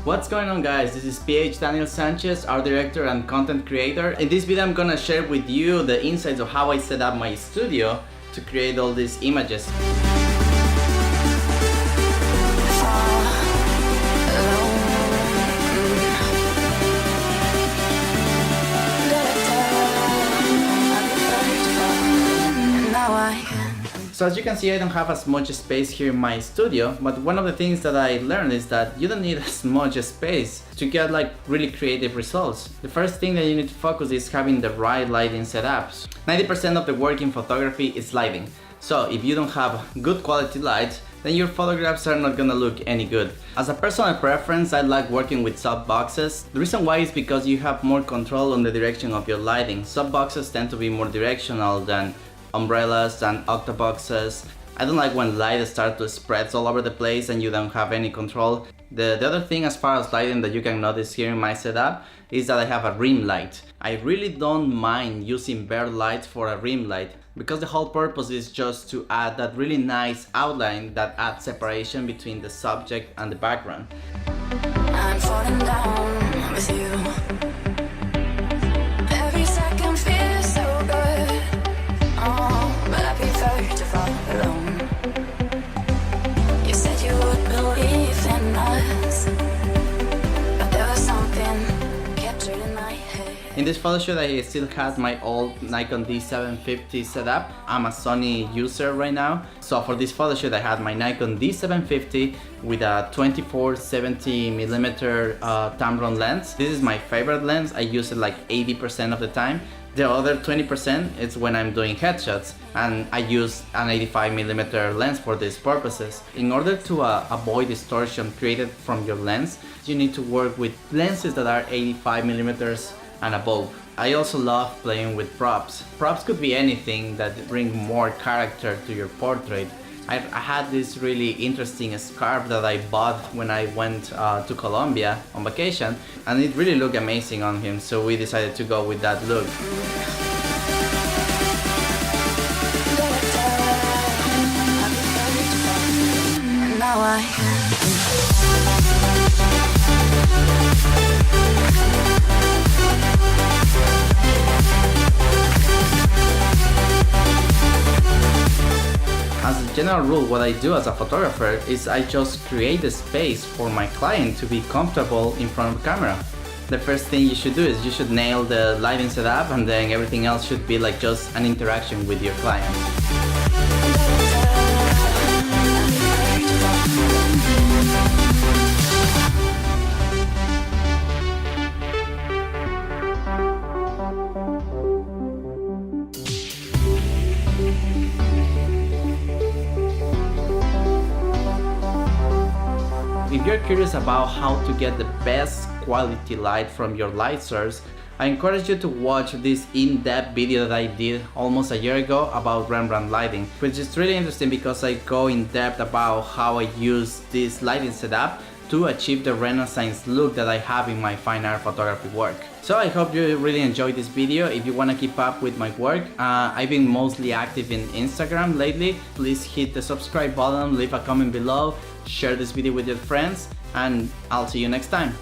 What's going on, guys? This is PH Daniel Sanchez, art director and content creator. In this video I'm gonna share with you the insights of how I set up my studio to create all these images. So as you can see, I don't have as much space here in my studio, but one of the things that I learned is that you don't need as much space to get like really creative results. The first thing that you need to focus is having the right lighting setups. 90% of the work in photography is lighting. So if you don't have good quality lights, then your photographs are not gonna look any good. As a personal preference, I like working with softboxes. The reason why is because you have more control on the direction of your lighting. Softboxes tend to be more directional than umbrellas and octoboxes. I don't like when light starts to spread all over the place and you don't have any control. The other thing as far as lighting that you can notice here in my setup is that I have a rim light. I really don't mind using bare lights for a rim light because the whole purpose is just to add that really nice outline that adds separation between the subject and the background. I'm falling down with you. Every second feels so good. Oh, but I prefer to fall alone. You said you would believe in us, but there was something captured in my head. In this photo shoot, I still had my old Nikon D750 set I'm a Sony user right now. So for this photo shoot, I had my Nikon D750 with a 24-70mm Tamron lens. This is my favorite lens. I use it like 80% of the time. The other 20% is when I'm doing headshots, and I use an 85mm lens for these purposes. In order to avoid distortion created from your lens, you need to work with lenses that are 85mm and above. I also love playing with props. Props could be anything that bring more character to your portrait. I had this really interesting scarf that I bought when I went to Colombia on vacation, and it really looked amazing on him, so we decided to go with that look. As a general rule, what I do as a photographer is I just create a space for my client to be comfortable in front of the camera. The first thing you should do is you should nail the lighting setup, and then everything else should be like just an interaction with your client. If you're curious about how to get the best quality light from your light source, I encourage you to watch this in-depth video that I did almost a year ago about Rembrandt Lighting, which is really interesting because I go in depth about how I use this lighting setup to achieve the Renaissance look that I have in my fine art photography work. So I hope you really enjoyed this video. If you want to keep up with my work, I've been mostly active in Instagram lately. Please hit the subscribe button, leave a comment below, share this video with your friends, and I'll see you next time.